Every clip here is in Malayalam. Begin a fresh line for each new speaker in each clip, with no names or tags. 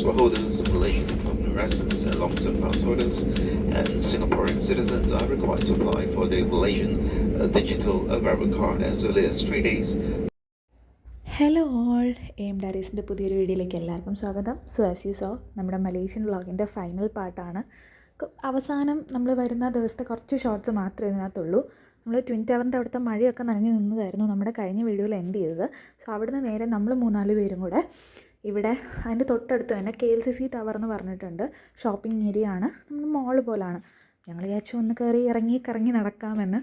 passport holders, Malaysian permanent residents, and long-term pass holders, and Singaporean citizens are required to apply for the Malaysian digital arrival card as early as 3 days.
Hello all, M ഡയറീസിൻ്റെ പുതിയൊരു വീഡിയോയിലേക്ക് എല്ലാവർക്കും സ്വാഗതം. സോ ആസ് യു സോ, നമ്മുടെ മലേഷ്യൻ വ്ളോഗിൻ്റെ ഫൈനൽ പാർട്ടാണ്. അവസാനം നമ്മൾ വരുന്ന ദിവസത്തെ കുറച്ച് ഷോർട്സ് മാത്രമേ ഇതിനകത്തുള്ളൂ. നമ്മൾ ട്വിൻ ടവറിൻ്റെ അവിടുത്തെ മഴയൊക്കെ നനഞ്ഞ് നിന്നതായിരുന്നു നമ്മുടെ കഴിഞ്ഞ വീഡിയോയിൽ എൻഡ് ചെയ്തത്. സോ അവിടുന്ന് നേരെ നമ്മൾ 3-4 പേരും കൂടെ ഇവിടെ അതിൻ്റെ തൊട്ടടുത്ത് തന്നെ KLCC ടവർ എന്ന് പറഞ്ഞിട്ടുണ്ട്. ഷോപ്പിംഗ് ഏരിയ ആണ്, നമ്മൾ മോള് പോലാണ്. ഞങ്ങൾ വിചാരിച്ചു ഒന്ന് കയറി ഇറങ്ങി കറങ്ങി നടക്കാമെന്ന്.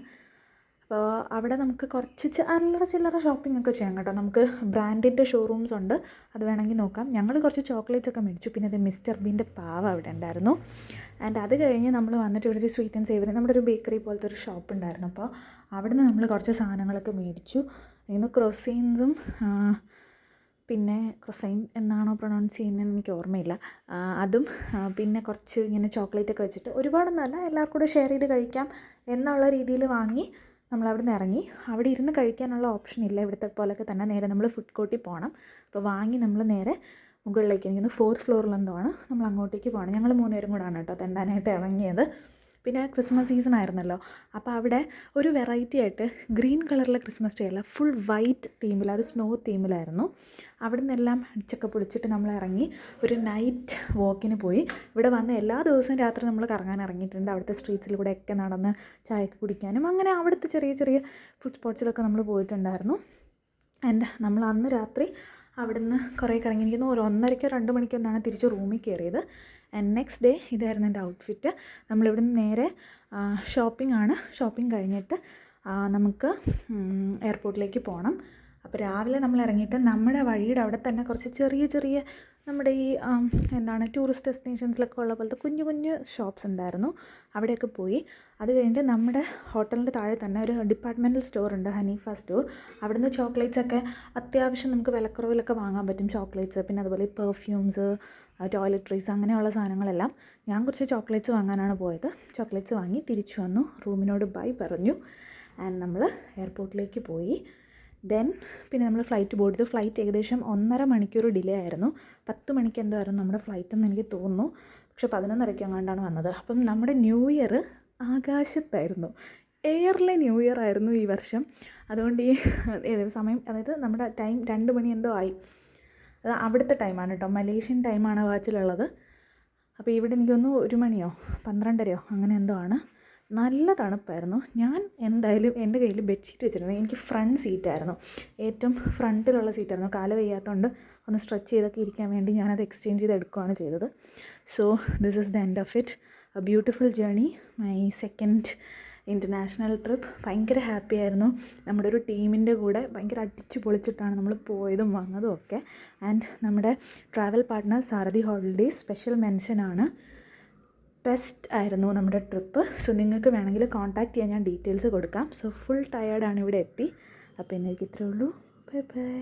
അപ്പോൾ അവിടെ നമുക്ക് കുറച്ച് അല്ലറ ചില്ലറ ഷോപ്പിംഗ് ഒക്കെ ചെയ്യാം കേട്ടോ. നമുക്ക് ബ്രാൻഡിൻ്റെ ഷോറൂംസ് ഉണ്ട്, അത് വേണമെങ്കിൽ നോക്കാം. ഞങ്ങൾ കുറച്ച് ചോക്ലേറ്റ്സ് ഒക്കെ മേടിച്ചു. പിന്നെ അത് മിസ്റ്റർ ബീൻ്റെ പാവ അവിടെ ഉണ്ടായിരുന്നു. ആൻഡ് അത് കഴിഞ്ഞ് നമ്മൾ വന്നിട്ട് ഇവിടെ ഒരു സ്വീറ്റ് ആൻഡ് സേവറി, നമ്മുടെ ഒരു ബേക്കറി പോലത്തെ ഒരു ഷോപ്പ് ഉണ്ടായിരുന്നു. അപ്പോൾ അവിടെ നിന്ന് നമ്മൾ കുറച്ച് സാധനങ്ങളൊക്കെ മേടിച്ചു. ഇന്ന് ക്രൊസൈൻസും പിന്നെ ക്രൊസൈൻ എന്നാണോ പ്രൊനൗൺസ് ചെയ്യുന്നതെന്ന് എനിക്ക് ഓർമ്മയില്ല, അതും പിന്നെ കുറച്ച് ഇങ്ങനെ ചോക്ലേറ്റൊക്കെ വെച്ചിട്ട് ഒരുപാടൊന്നുമല്ല, എല്ലാവർക്കും കൂടെ ഷെയർ ചെയ്ത് കഴിക്കാം എന്നുള്ള രീതിയിൽ വാങ്ങി നമ്മളവിടെ നിന്ന് ഇറങ്ങി. അവിടെ ഇരുന്ന് കഴിക്കാനുള്ള ഓപ്ഷൻ ഇല്ല, ഇവിടുത്തെ പോലൊക്കെ തന്നെ. നേരെ നമ്മൾ ഫുഡ് കോർട്ടിൽ പോകണം. അപ്പോൾ വാങ്ങി നമ്മൾ നേരെ മുകളിലേക്ക്, എനിക്കൊന്ന് 4th ഫ്ലോറിലെന്തോ ആണ്, നമ്മൾ അങ്ങോട്ടേക്ക് പോകണം. ഞങ്ങൾ 3 പേരും കൂടാണ് കേട്ടോ തെണ്ടാനായിട്ട് ഇറങ്ങിയത്. പിന്നെ ക്രിസ്മസ് സീസൺ ആയിരുന്നല്ലോ, അപ്പോൾ അവിടെ ഒരു വെറൈറ്റി ആയിട്ട് ഗ്രീൻ കളറിലെ ക്രിസ്മസ് ട്രീ അല്ല, ഫുൾ വൈറ്റ് തീമിൽ, ഒരു സ്നോ തീമിലായിരുന്നു. അവിടെ നിന്നെല്ലാം അടിച്ചൊക്കെ പൊളിച്ചിട്ട് നമ്മൾ ഇറങ്ങി ഒരു നൈറ്റ് വാക്കിന് പോയി. ഇവിടെ വന്ന് എല്ലാ ദിവസവും രാത്രി നമ്മൾ കറങ്ങാൻ ഇറങ്ങിയിട്ടുണ്ട്. അവിടുത്തെ സ്ട്രീറ്റ്സിലൂടെയൊക്കെ നടന്ന് ചായക്ക് കുടിക്കാനും അങ്ങനെ അവിടുത്തെ ചെറിയ ചെറിയ ഫുഡ് സ്പോട്ട്സിലൊക്കെ നമ്മൾ പോയിട്ടുണ്ടായിരുന്നു. ആൻഡ് നമ്മൾ അന്ന് രാത്രി അവിടുന്ന് കുറേ കറങ്ങിയിരിക്കുന്നു. ഒരു 1:30-2 മണിക്കോ എന്നാണ് തിരിച്ച് റൂമിൽ കയറിയത്. ആൻഡ് നെക്സ്റ്റ് ഡേ ഇതായിരുന്നു എൻ്റെ ഔട്ട്ഫിറ്റ്. നമ്മളിവിടുന്ന് നേരെ ഷോപ്പിംഗ് ആണ്. ഷോപ്പിംഗ് കഴിഞ്ഞിട്ട് നമുക്ക് എയർപോർട്ടിലേക്ക് പോകണം. അപ്പോൾ രാവിലെ നമ്മൾ ഇറങ്ങിയിട്ട് നമ്മുടെ വഴിയുടെ അവിടെ തന്നെ കുറച്ച് ചെറിയ ചെറിയ നമ്മുടെ ഈ ടൂറിസ്റ്റ് ഡെസ്റ്റിനേഷൻസിലൊക്കെ ഉള്ള പോലത്തെ കുഞ്ഞു കുഞ്ഞു ഷോപ്സ് ഉണ്ടായിരുന്നു. അവിടെയൊക്കെ പോയി. അത് കഴിഞ്ഞിട്ട് നമ്മുടെ ഹോട്ടലിൻ്റെ താഴെ തന്നെ ഒരു ഡിപ്പാർട്ട്മെൻറ്റൽ സ്റ്റോർ ഉണ്ട്, ഹനീഫ സ്റ്റോർ. അവിടുന്ന് ചോക്ലേറ്റ്സൊക്കെ അത്യാവശ്യം നമുക്ക് വിലക്കുറവിലൊക്കെ വാങ്ങാൻ പറ്റും ചോക്ലേറ്റ്സ്. പിന്നെ അതുപോലെ പെർഫ്യൂംസ്, ടോയ്ലറ്റ്രീസ്, അങ്ങനെയുള്ള സാധനങ്ങളെല്ലാം. ഞാൻ കുറച്ച് ചോക്ലേറ്റ്സ് വാങ്ങാനാണ് പോയത്. ചോക്ലേറ്റ്സ് വാങ്ങി തിരിച്ചു വന്നു, റൂമിനോട് ബൈ പറഞ്ഞു. ആൻഡ് നമ്മൾ എയർപോർട്ടിലേക്ക് പോയി. ദെൻ പിന്നെ നമ്മൾ ഫ്ലൈറ്റ് ബോർഡ് ചെയ്തു. ഫ്ലൈറ്റ് ഏകദേശം 1.5 മണിക്കൂർ ഡിലേ ആയിരുന്നു. 10 മണിക്ക് എന്തോ ആയിരുന്നു നമ്മുടെ ഫ്ലൈറ്റ് എന്ന് എനിക്ക് തോന്നുന്നു. പക്ഷെ 11:30 അങ്ങാണ്ടാണ് വന്നത്. അപ്പം നമ്മുടെ ന്യൂ ഇയർ ആകാശത്തായിരുന്നു. എയറിലെ ന്യൂ ഇയർ ആയിരുന്നു ഈ വർഷം. അതുകൊണ്ട് ഈ സമയം, അതായത് നമ്മുടെ ടൈം 2 മണി എന്തോ ആയി. അത് അവിടുത്തെ ടൈമാണ് കേട്ടോ, മലേഷ്യൻ ടൈമാണ് വാച്ചിലുള്ളത്. അപ്പോൾ ഇവിടെ എനിക്കൊന്ന് 1 മണിയോ 12:30 അങ്ങനെ എന്തോ ആണ്. നല്ല തണുപ്പായിരുന്നു. ഞാൻ എന്തായാലും എൻ്റെ കയ്യിൽ ബെഡ്ഷീറ്റ് വെച്ചിട്ടുണ്ട്. എനിക്ക് ഫ്രണ്ട് സീറ്റായിരുന്നു, ഏറ്റവും ഫ്രണ്ടിലുള്ള സീറ്റായിരുന്നു. കാല് വയ്യാത്തതുകൊണ്ട് ഒന്ന് സ്ട്രെച്ച് ചെയ്തൊക്കെ ഇരിക്കാൻ വേണ്ടി ഞാനത് എക്സ്ചേഞ്ച് ചെയ്ത് എടുക്കുകയാണ് ചെയ്തത്. So this is the end of it. A beautiful journey, my second international trip. ഭയങ്കര ഹാപ്പി ആയിരുന്നു. നമ്മുടെ ഒരു ടീമിൻ്റെ കൂടെ ഭയങ്കര അടിച്ചു പൊളിച്ചിട്ടാണ് നമ്മൾ പോയതും വന്നതും ഒക്കെ. ആൻഡ് നമ്മുടെ ട്രാവൽ പാർട്ട്നർ സാരഥി ഹോളിഡേയ്സ് സ്പെഷ്യൽ മെൻഷനാണ്. ബെസ്റ്റ് ആയിരുന്നു നമ്മുടെ ട്രിപ്പ്. സോ നിങ്ങൾക്ക് വേണമെങ്കിൽ കോൺടാക്റ്റ് ചെയ്യാൻ ഞാൻ ഡീറ്റെയിൽസ് കൊടുക്കാം. സോ ഫുൾ ടയേർഡാണ് ഇവിടെ എത്തി. അപ്പോൾ ഇന്നേക്ക് ഇത്രയേ ഉള്ളൂ. Bye bye.